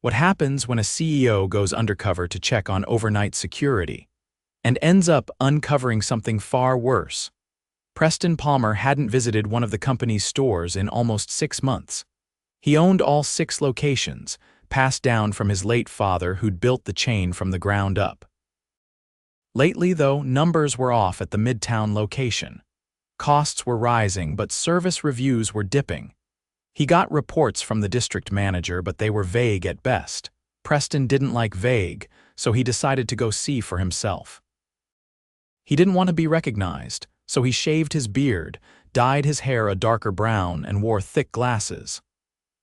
What happens when a CEO goes undercover to check on overnight security and ends up uncovering something far worse? Preston Palmer hadn't visited one of the company's stores in almost 6 months. He owned all 6 locations, passed down from his late father who'd built the chain from the ground up. Lately, though, numbers were off at the Midtown location. Costs were rising, but service reviews were dipping. He got reports from the district manager, but they were vague at best. Preston didn't like vague, so he decided to go see for himself. He didn't want to be recognized, so he shaved his beard, dyed his hair a darker brown, and wore thick glasses.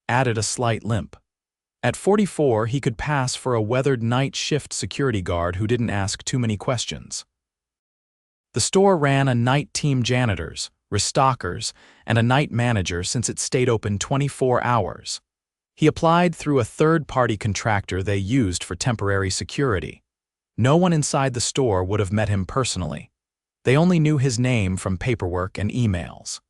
Added a slight limp. At 44, he could pass for a weathered night shift security guard who didn't ask too many questions. The store ran a night team janitors, restockers, and a night manager since it stayed open 24 hours. He applied through a third-party contractor they used for temporary security. No one inside the store would have met him personally. They only knew his name from paperwork and emails.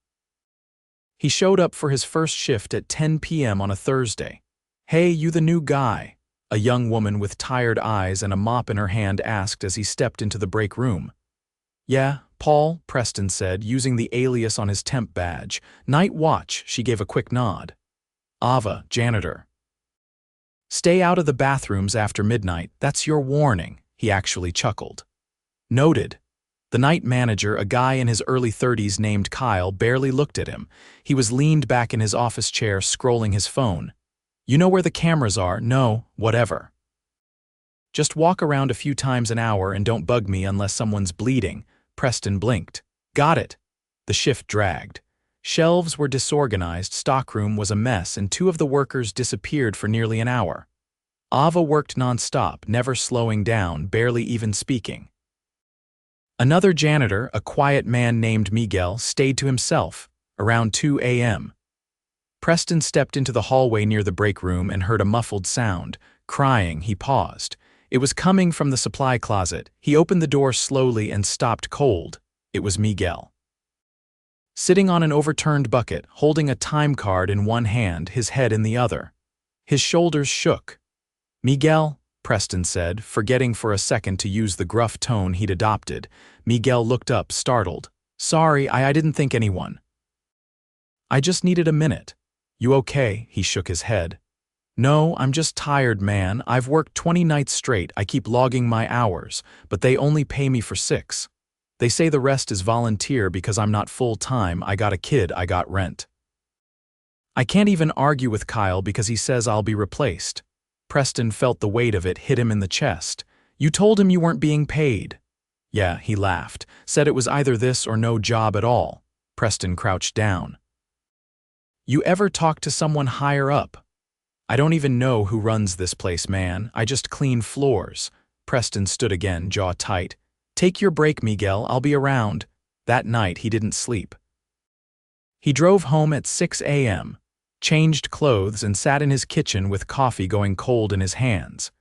He showed up for his first shift at 10 p.m. on a Thursday. "Hey, you the new guy?" a young woman with tired eyes and a mop in her hand asked as he stepped into the break room. "Yeah, Paul," Preston said, using the alias on his temp badge. "Night watch," she gave a quick nod. "Ava, janitor." "Stay out of the bathrooms after midnight, that's your warning," he actually chuckled. Noted. The night manager, a guy in his early 30s named Kyle, barely looked at him. He was leaned back in his office chair scrolling his phone. "You know where the cameras are?" "No, whatever." "Just walk around a few times an hour and don't bug me unless someone's bleeding." Preston blinked. "Got it." The shift dragged. Shelves were disorganized, stockroom was a mess, and 2 of the workers disappeared for nearly an hour. Ava worked nonstop, never slowing down, barely even speaking. Another janitor, a quiet man named Miguel, stayed to himself, around 2 a.m. Preston stepped into the hallway near the break room and heard a muffled sound. Crying, he paused. It was coming from the supply closet. He opened the door slowly and stopped cold. It was Miguel. Sitting on an overturned bucket, holding a time card in one hand, his head in the other. His shoulders shook. "Miguel," Preston said, forgetting for a second to use the gruff tone he'd adopted. Miguel looked up, startled. "Sorry, I didn't think anyone." "I just needed a minute." "You okay?" He shook his head. "No, I'm just tired, man. I've worked 20 nights straight. I keep logging my hours, but they only pay me for 6. They say the rest is volunteer because I'm not full-time. I got a kid, I got rent." "I can't even argue with Kyle because he says I'll be replaced." Preston felt the weight of it hit him in the chest. "You told him you weren't being paid." "Yeah," he laughed. "Said it was either this or no job at all." Preston crouched down. "You ever talk to someone higher up?" "I don't even know who runs this place, man. I just clean floors." Preston stood again, jaw tight. "Take your break, Miguel. I'll be around." That night, he didn't sleep. He drove home at 6 a.m., changed clothes, and sat in his kitchen with coffee going cold in his hands.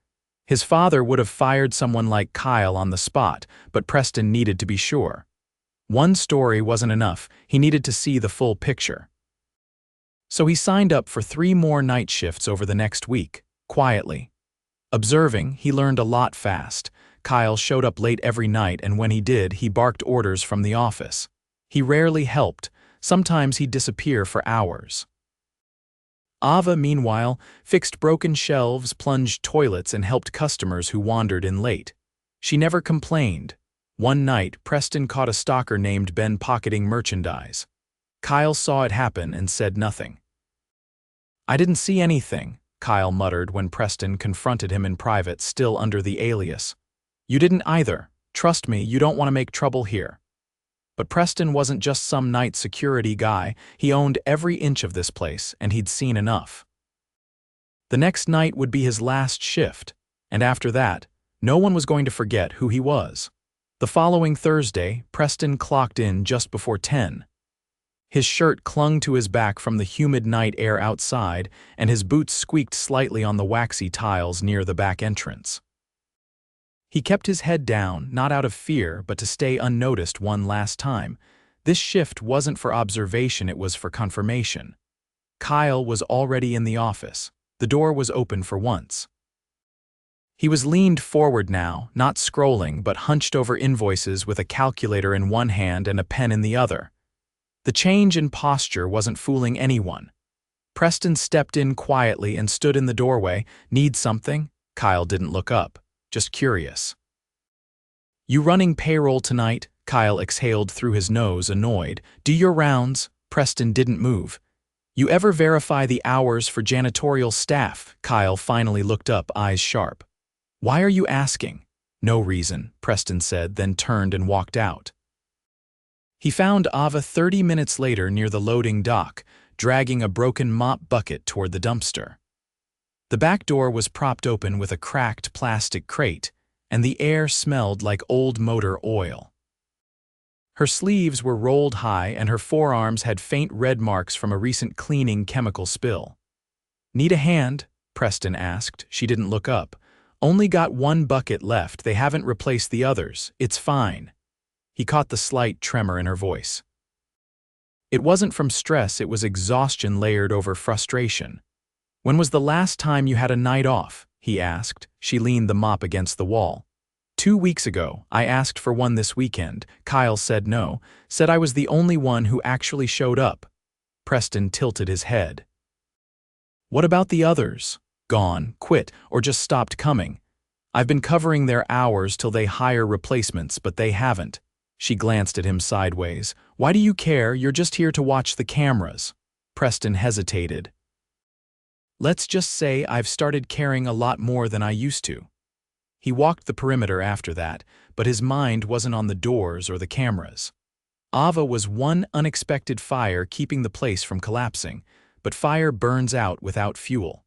His father would have fired someone like Kyle on the spot, but Preston needed to be sure. One story wasn't enough. He needed to see the full picture. So he signed up for 3 more night shifts over the next week, quietly. Observing, he learned a lot fast. Kyle showed up late every night, and when he did, he barked orders from the office. He rarely helped. Sometimes he'd disappear for hours. Ava, meanwhile, fixed broken shelves, plunged toilets, and helped customers who wandered in late. She never complained. One night, Preston caught a stalker named Ben pocketing merchandise. Kyle saw it happen and said nothing. "I didn't see anything," Kyle muttered when Preston confronted him in private, still under the alias. "You didn't either. Trust me, you don't want to make trouble here." But Preston wasn't just some night security guy. He owned every inch of this place, and he'd seen enough. The next night would be his last shift, and after that, no one was going to forget who he was. The following Thursday, Preston clocked in just before 10. His shirt clung to his back from the humid night air outside, and his boots squeaked slightly on the waxy tiles near the back entrance. He kept his head down, not out of fear, but to stay unnoticed one last time. This shift wasn't for observation, it was for confirmation. Kyle was already in the office. The door was open for once. He was leaned forward now, not scrolling, but hunched over invoices with a calculator in one hand and a pen in the other. The change in posture wasn't fooling anyone. Preston stepped in quietly and stood in the doorway. Need something? Kyle didn't look up, just curious. You running payroll tonight? Kyle exhaled through his nose, annoyed. Do your rounds? Preston didn't move. You ever verify the hours for janitorial staff? Kyle finally looked up, eyes sharp. Why are you asking? No reason, Preston said, then turned and walked out. He found Ava 30 minutes later near the loading dock, dragging a broken mop bucket toward the dumpster. The back door was propped open with a cracked plastic crate, and the air smelled like old motor oil. Her sleeves were rolled high and her forearms had faint red marks from a recent cleaning chemical spill. Need a hand? Preston asked. She didn't look up. Only got one bucket left. They haven't replaced the others. It's fine. He caught the slight tremor in her voice. It wasn't from stress, it was exhaustion layered over frustration. When was the last time you had a night off? He asked. She leaned the mop against the wall. 2 weeks ago, I asked for one this weekend. Kyle said no, said I was the only one who actually showed up. Preston tilted his head. What about the others? Gone, quit, or just stopped coming. I've been covering their hours till they hire replacements, but they haven't. She glanced at him sideways. Why do you care? You're just here to watch the cameras. Preston hesitated. Let's just say I've started caring a lot more than I used to. He walked the perimeter after that, but his mind wasn't on the doors or the cameras. Ava was one unexpected fire keeping the place from collapsing, but fire burns out without fuel.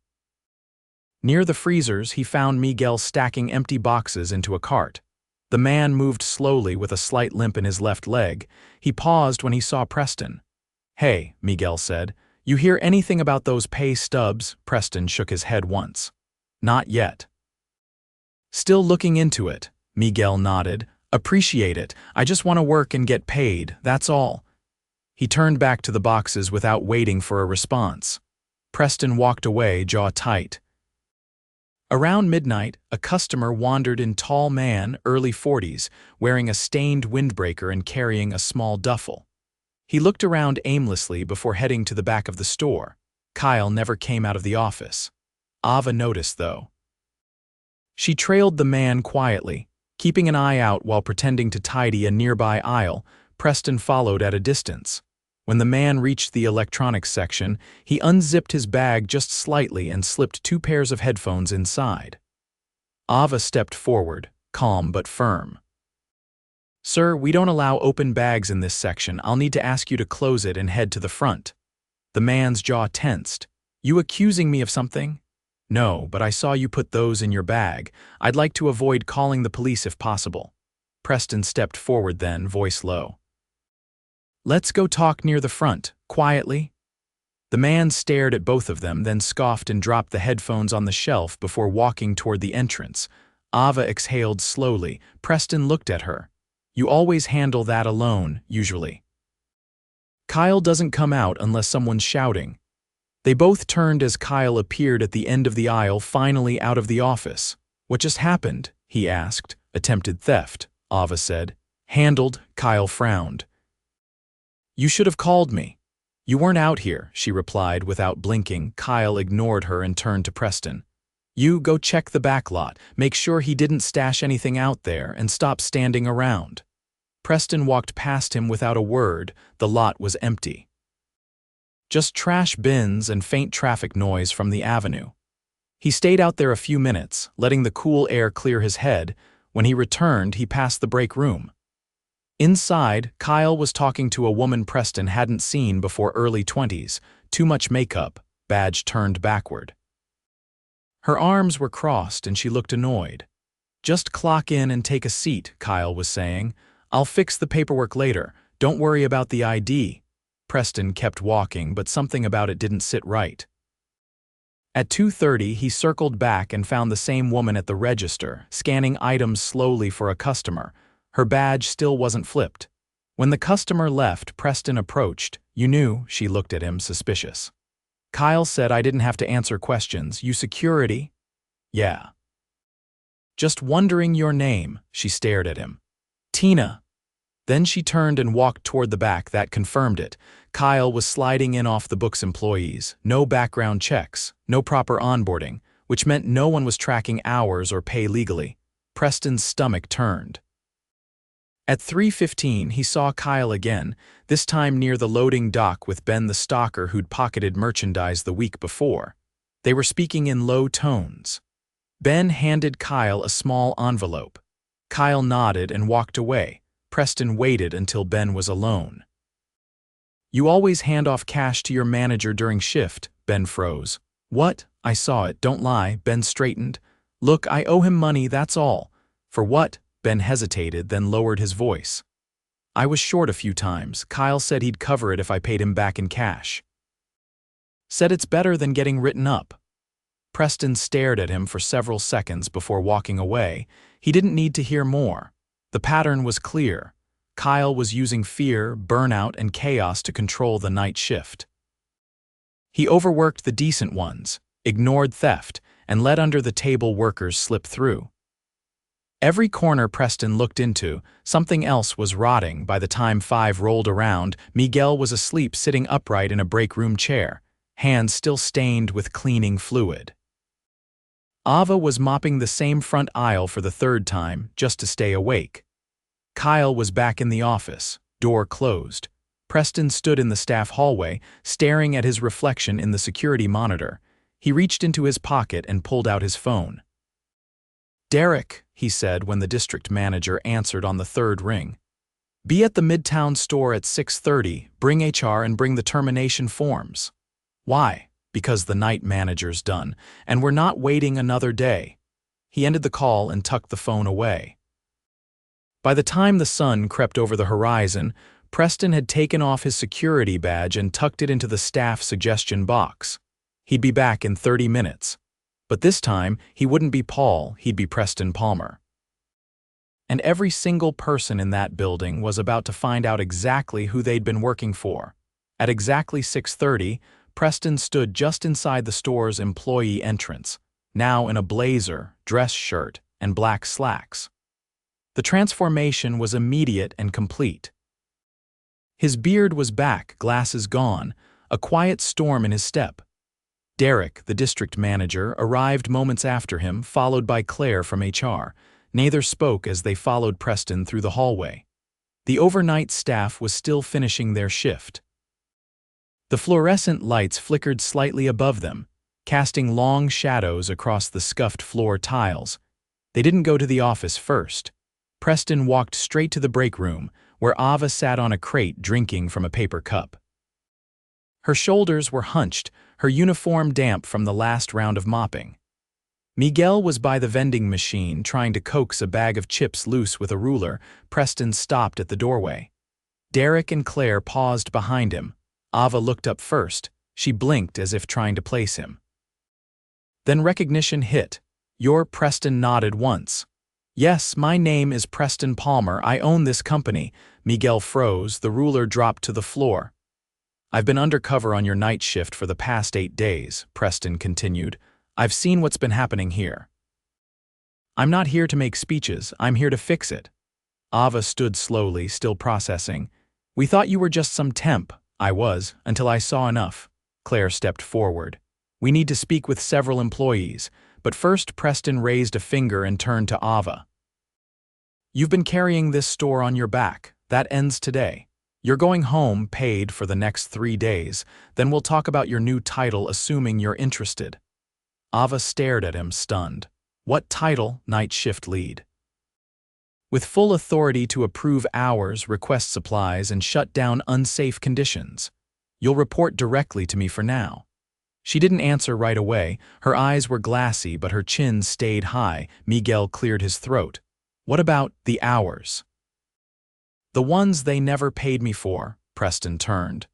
Near the freezers, he found Miguel stacking empty boxes into a cart. The man moved slowly with a slight limp in his left leg. He paused when he saw Preston. Hey, Miguel said. You hear anything about those pay stubs? Preston shook his head once. Not yet. Still looking into it, Miguel nodded. Appreciate it. I just want to work and get paid, that's all. He turned back to the boxes without waiting for a response. Preston walked away, jaw tight. Around midnight, a customer wandered in, tall man, early 40s, wearing a stained windbreaker and carrying a small duffel. He looked around aimlessly before heading to the back of the store. Kyle never came out of the office. Ava noticed, though. She trailed the man quietly, keeping an eye out while pretending to tidy a nearby aisle. Preston followed at a distance. When the man reached the electronics section, he unzipped his bag just slightly and slipped 2 pairs of headphones inside. Ava stepped forward, calm but firm. Sir, we don't allow open bags in this section. I'll need to ask you to close it and head to the front. The man's jaw tensed. You accusing me of something? No, but I saw you put those in your bag. I'd like to avoid calling the police if possible. Preston stepped forward then, voice low. Let's go talk near the front, quietly. The man stared at both of them, then scoffed and dropped the headphones on the shelf before walking toward the entrance. Ava exhaled slowly. Preston looked at her. You always handle that alone, usually. Kyle doesn't come out unless someone's shouting. They both turned as Kyle appeared at the end of the aisle, finally out of the office. What just happened? He asked. Attempted theft, Ava said. Handled, Kyle frowned. You should have called me. You weren't out here, she replied without blinking. Kyle ignored her and turned to Preston. You go check the back lot, make sure he didn't stash anything out there, and stop standing around. Preston walked past him without a word. The lot was empty. Just trash bins and faint traffic noise from the avenue. He stayed out there a few minutes, letting the cool air clear his head. When he returned, he passed the break room. Inside, Kyle was talking to a woman Preston hadn't seen before, early 20s, too much makeup, badge turned backward. Her arms were crossed and she looked annoyed. Just clock in and take a seat, Kyle was saying. I'll fix the paperwork later. Don't worry about the ID. Preston kept walking, but something about it didn't sit right. At 2:30, he circled back and found the same woman at the register, scanning items slowly for a customer. Her badge still wasn't flipped. When the customer left, Preston approached. You knew, she looked at him, suspicious. Kyle said I didn't have to answer questions. You security? Yeah. Just wondering your name, she stared at him. Tina. Then she turned and walked toward the back. That confirmed it. Kyle was sliding in off the book's employees. No background checks, no proper onboarding, which meant no one was tracking hours or pay legally. Preston's stomach turned. At 3:15, he saw Kyle again, this time near the loading dock with Ben the stalker who'd pocketed merchandise the week before. They were speaking in low tones. Ben handed Kyle a small envelope. Kyle nodded and walked away. Preston waited until Ben was alone. You always hand off cash to your manager during shift, Ben froze. What? I saw it, don't lie, Ben straightened. Look, I owe him money, that's all. For what? Ben hesitated, then lowered his voice. I was short a few times. Kyle said he'd cover it if I paid him back in cash. Said it's better than getting written up. Preston stared at him for several seconds before walking away. He didn't need to hear more. The pattern was clear. Kyle was using fear, burnout, and chaos to control the night shift. He overworked the decent ones, ignored theft, and let under-the-table workers slip through. Every corner Preston looked into, something else was rotting. By the time 5 rolled around, Miguel was asleep sitting upright in a break room chair, hands still stained with cleaning fluid. Ava was mopping the same front aisle for the 3rd time, just to stay awake. Kyle was back in the office, door closed. Preston stood in the staff hallway, staring at his reflection in the security monitor. He reached into his pocket and pulled out his phone. Derek, he said when the district manager answered on the 3rd ring. Be at the Midtown store at 6:30, bring HR and bring the termination forms. Why? Because the night manager's done, and we're not waiting another day. He ended the call and tucked the phone away. By the time the sun crept over the horizon, Preston had taken off his security badge and tucked it into the staff suggestion box. He'd be back in 30 minutes. But this time, he wouldn't be Paul, he'd be Preston Palmer. And every single person in that building was about to find out exactly who they'd been working for. At exactly 6:30, Preston stood just inside the store's employee entrance, now in a blazer, dress shirt, and black slacks. The transformation was immediate and complete. His beard was back, glasses gone, a quiet storm in his step. Derek, the district manager, arrived moments after him, followed by Claire from HR. Neither spoke as they followed Preston through the hallway. The overnight staff was still finishing their shift. The fluorescent lights flickered slightly above them, casting long shadows across the scuffed floor tiles. They didn't go to the office first. Preston walked straight to the break room, where Ava sat on a crate drinking from a paper cup. Her shoulders were hunched, her uniform damp from the last round of mopping. Miguel was by the vending machine trying to coax a bag of chips loose with a ruler. Preston stopped at the doorway. Derek and Claire paused behind him. Ava looked up first. She blinked as if trying to place him. Then recognition hit. You're Preston nodded once. Yes, my name is Preston Palmer. I own this company. Miguel froze. The ruler dropped to the floor. I've been undercover on your night shift for the past 8 days, Preston continued. I've seen what's been happening here. I'm not here to make speeches, I'm here to fix it. Ava stood slowly, still processing. We thought you were just some temp. I was, until I saw enough. Claire stepped forward. We need to speak with several employees, but first Preston raised a finger and turned to Ava. You've been carrying this store on your back. That ends today. You're going home paid for the next 3 days, then we'll talk about your new title assuming you're interested. Ava stared at him, stunned. What title? Night shift lead. With full authority to approve hours, request supplies, and shut down unsafe conditions. You'll report directly to me for now. She didn't answer right away. Her eyes were glassy, but her chin stayed high. Miguel cleared his throat. What about the hours? The ones they never paid me for, Preston turned.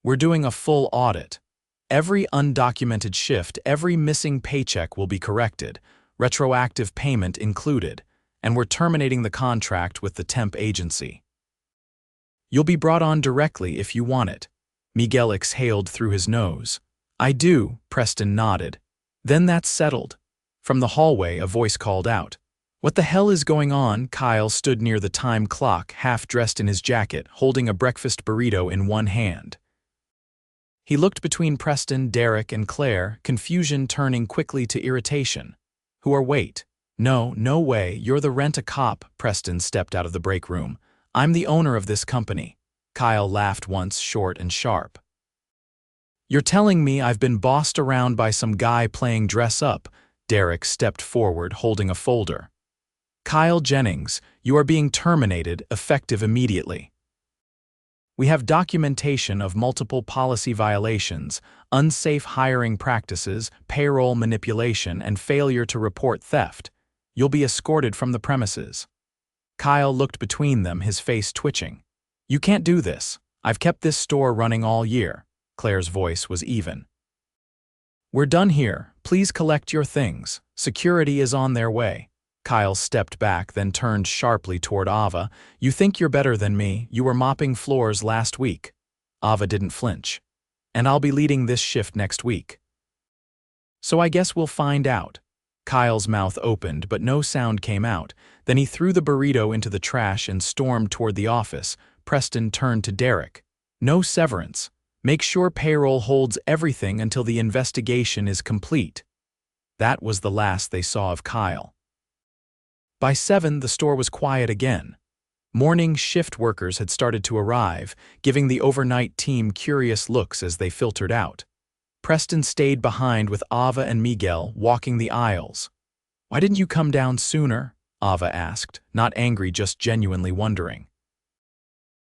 We're doing a full audit. Every undocumented shift, every missing paycheck will be corrected, retroactive payment included, and we're terminating the contract with the temp agency. You'll be brought on directly if you want it. Miguel exhaled through his nose. I do, Preston nodded. Then that's settled. From the hallway, a voice called out. What the hell is going on? Kyle stood near the time clock, half dressed in his jacket, holding a breakfast burrito in one hand. He looked between Preston, Derek, and Claire, confusion turning quickly to irritation. Who are wait? No, no way, you're the rent-a-cop, Preston stepped out of the break room. I'm the owner of this company. Kyle laughed once, short and sharp. You're telling me I've been bossed around by some guy playing dress-up? Derek stepped forward, holding a folder. Kyle Jennings, you are being terminated, effective immediately. We have documentation of multiple policy violations, unsafe hiring practices, payroll manipulation, and failure to report theft. You'll be escorted from the premises. Kyle looked between them, his face twitching. You can't do this. I've kept this store running all year. Claire's voice was even. We're done here. Please collect your things. Security is on their way. Kyle stepped back, then turned sharply toward Ava. You think you're better than me? You were mopping floors last week. Ava didn't flinch. And I'll be leading this shift next week. So I guess we'll find out. Kyle's mouth opened, but no sound came out. Then he threw the burrito into the trash and stormed toward the office. Preston turned to Derek. No severance. Make sure payroll holds everything until the investigation is complete. That was the last they saw of Kyle. By 7, the store was quiet again. Morning shift workers had started to arrive, giving the overnight team curious looks as they filtered out. Preston stayed behind with Ava and Miguel, walking the aisles. Why didn't you come down sooner? Ava asked, not angry, just genuinely wondering.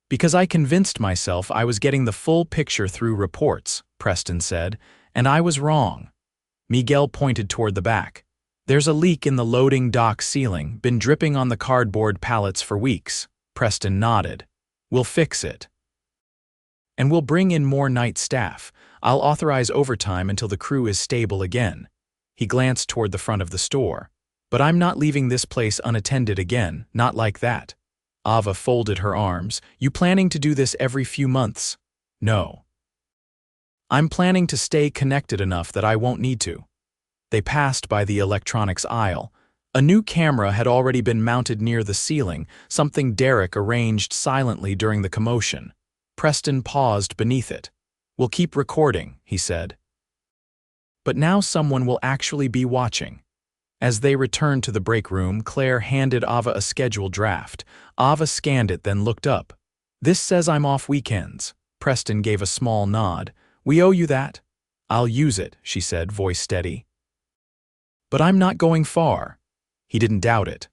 Because I convinced myself I was getting the full picture through reports, Preston said, and I was wrong. Miguel pointed toward the back. There's a leak in the loading dock ceiling, been dripping on the cardboard pallets for weeks. Preston nodded. We'll fix it. And we'll bring in more night staff. I'll authorize overtime until the crew is stable again. He glanced toward the front of the store. But I'm not leaving this place unattended again, not like that. Ava folded her arms. You planning to do this every few months? No. I'm planning to stay connected enough that I won't need to. They passed by the electronics aisle. A new camera had already been mounted near the ceiling, something Derek arranged silently during the commotion. Preston paused beneath it. We'll keep recording, he said. But now someone will actually be watching. As they returned to the break room, Claire handed Ava a schedule draft. Ava scanned it, then looked up. This says I'm off weekends. Preston gave a small nod. We owe you that? I'll use it, she said, voice steady. But I'm not going far. He didn't doubt it.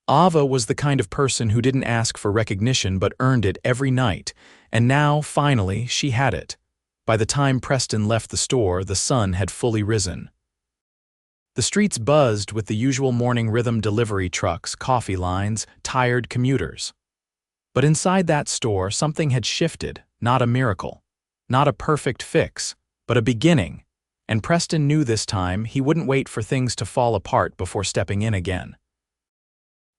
Ava was the kind of person who didn't ask for recognition but earned it every night, and now, finally, she had it. By the time Preston left the store, the sun had fully risen. The streets buzzed with the usual morning rhythm delivery trucks, coffee lines, tired commuters. But inside that store, something had shifted, not a miracle, not a perfect fix, but a beginning. And Preston knew this time he wouldn't wait for things to fall apart before stepping in again.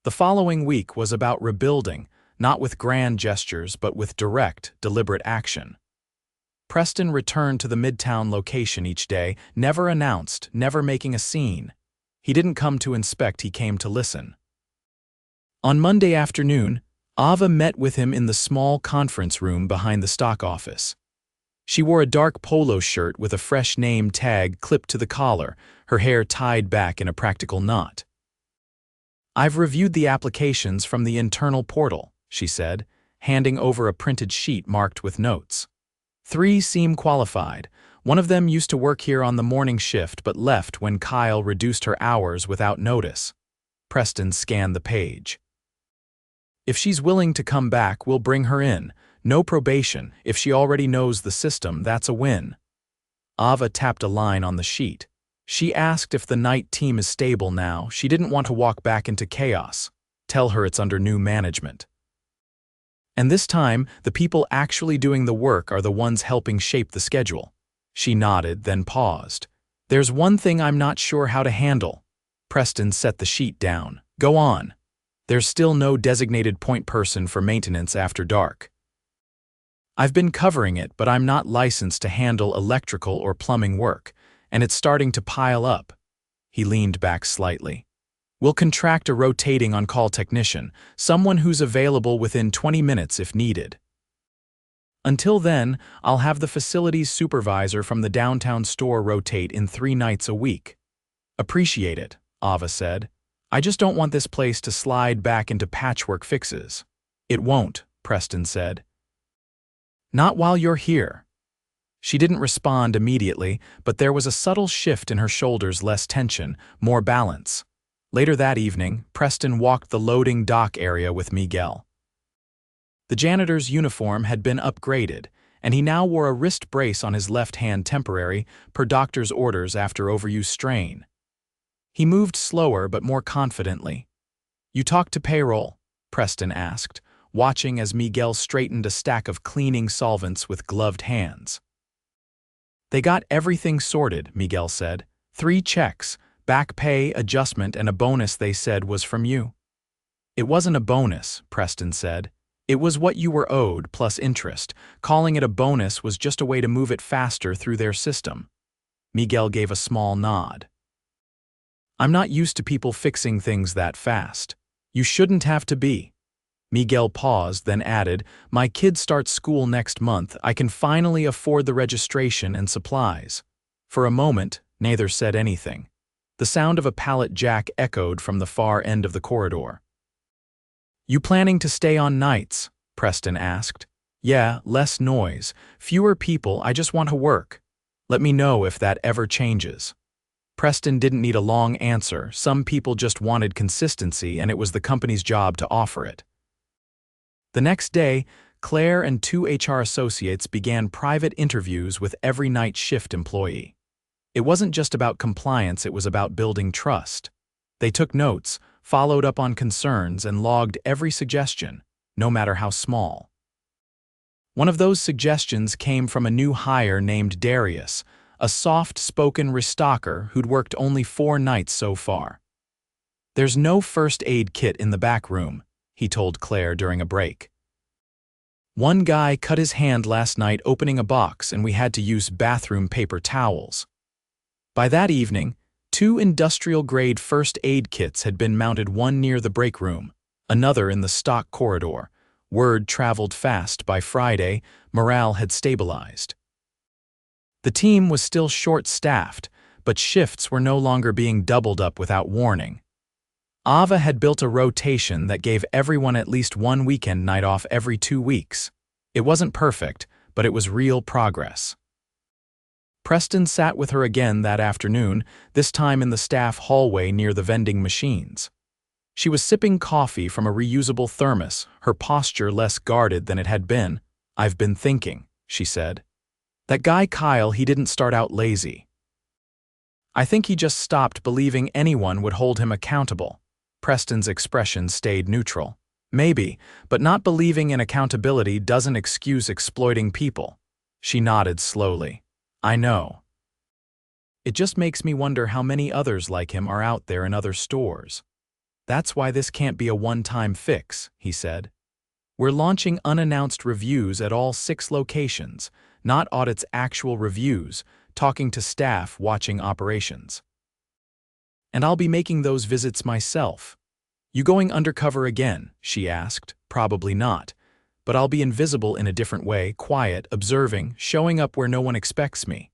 The following week was about rebuilding, not with grand gestures but with direct, deliberate action. Preston returned to the Midtown location each day, never announced, never making a scene. He didn't come to inspect, he came to listen. On Monday afternoon, Ava met with him in the small conference room behind the stock office. She wore a dark polo shirt with a fresh name tag clipped to the collar, her hair tied back in a practical knot. I've reviewed the applications from the internal portal, she said, handing over a printed sheet marked with notes. 3 seem qualified. One of them used to work here on the morning shift but left when Kyle reduced her hours without notice. Preston scanned the page. If she's willing to come back, we'll bring her in. No probation. If she already knows the system, that's a win. Ava tapped a line on the sheet. She asked if the night team is stable now. She didn't want to walk back into chaos. Tell her it's under new management. And this time, the people actually doing the work are the ones helping shape the schedule. She nodded, then paused. There's one thing I'm not sure how to handle. Preston set the sheet down. Go on. There's still no designated point person for maintenance after dark. I've been covering it, but I'm not licensed to handle electrical or plumbing work, and it's starting to pile up. He leaned back slightly. We'll contract a rotating on-call technician, someone who's available within 20 minutes if needed. Until then, I'll have the facilities supervisor from the downtown store rotate in 3 nights a week. Appreciate it, Ava said. I just don't want this place to slide back into patchwork fixes. It won't, Preston said. Not while you're here. She didn't respond immediately, but there was a subtle shift in her shoulders, less tension, more balance. Later that evening, Preston walked the loading dock area with Miguel. The janitor's uniform had been upgraded, and he now wore a wrist brace on his left hand temporary, per doctor's orders after overuse strain. He moved slower but more confidently. You talked to payroll? Preston asked, watching as Miguel straightened a stack of cleaning solvents with gloved hands. They got everything sorted, Miguel said. 3 checks, back pay, adjustment, and a bonus they said was from you. It wasn't a bonus, Preston said. It was what you were owed plus interest. Calling it a bonus was just a way to move it faster through their system. Miguel gave a small nod. I'm not used to people fixing things that fast. You shouldn't have to be. Miguel paused, then added, My kid starts school next month. I can finally afford the registration and supplies. For a moment, neither said anything. The sound of a pallet jack echoed from the far end of the corridor. You planning to stay on nights? Preston asked. Yeah, less noise, fewer people, I just want to work. Let me know if that ever changes. Preston didn't need a long answer. Some people just wanted consistency, and it was the company's job to offer it. The next day, Claire and 2 HR associates began private interviews with every night shift employee. It wasn't just about compliance, it was about building trust. They took notes, followed up on concerns, and logged every suggestion, no matter how small. One of those suggestions came from a new hire named Darius, a soft-spoken restocker who'd worked only 4 nights so far. There's no first aid kit in the back room, he told Claire during a break. One guy cut his hand last night opening a box, and we had to use bathroom paper towels. By that evening, 2 industrial-grade first aid kits had been mounted, one near the break room, another in the stock corridor. Word traveled fast. By Friday, morale had stabilized. The team was still short-staffed, but shifts were no longer being doubled up without warning. Ava had built a rotation that gave everyone at least 1 weekend night off every 2 weeks. It wasn't perfect, but it was real progress. Preston sat with her again that afternoon, this time in the staff hallway near the vending machines. She was sipping coffee from a reusable thermos, her posture less guarded than it had been. I've been thinking, she said. That guy Kyle, he didn't start out lazy. I think he just stopped believing anyone would hold him accountable. Preston's expression stayed neutral. Maybe, but not believing in accountability doesn't excuse exploiting people. She nodded slowly. I know. It just makes me wonder how many others like him are out there in other stores. That's why this can't be a one-time fix, he said. We're launching unannounced reviews at all 6 locations, not audits, actual reviews, talking to staff, watching operations. And I'll be making those visits myself. You going undercover again? She asked. Probably not. But I'll be invisible in a different way, quiet, observing, showing up where no one expects me.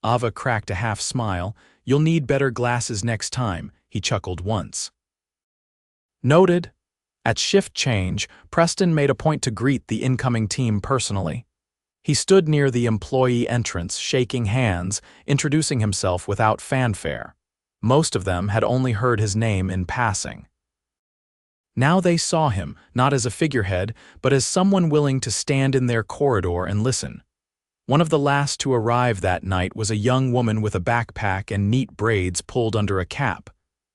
Ava cracked a half smile. You'll need better glasses next time, he chuckled once. Noted. At shift change, Preston made a point to greet the incoming team personally. He stood near the employee entrance, shaking hands, introducing himself without fanfare. Most of them had only heard his name in passing. Now they saw him, not as a figurehead, but as someone willing to stand in their corridor and listen. One of the last to arrive that night was a young woman with a backpack and neat braids pulled under a cap.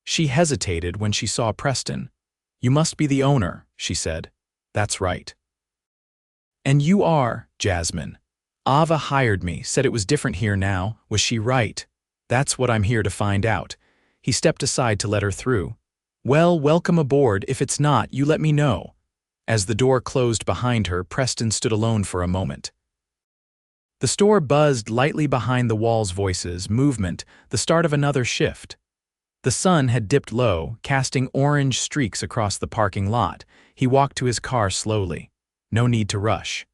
She hesitated when she saw Preston. You must be the owner, she said. That's right. And you are, Jasmine. Ava hired me, said it was different here now. Was she right? That's what I'm here to find out. He stepped aside to let her through. Well, welcome aboard. If it's not, you let me know. As the door closed behind her, Preston stood alone for a moment. The store buzzed lightly behind the wall's voices, movement, the start of another shift. The sun had dipped low, casting orange streaks across the parking lot. He walked to his car slowly. No need to rush.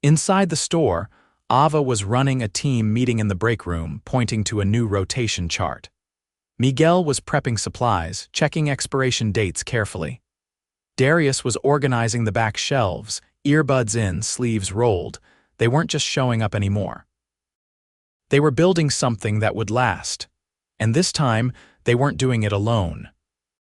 Inside the store, Ava was running a team meeting in the break room, pointing to a new rotation chart. Miguel was prepping supplies, checking expiration dates carefully. Darius was organizing the back shelves, earbuds in, sleeves rolled. They weren't just showing up anymore. They were building something that would last. And this time, they weren't doing it alone.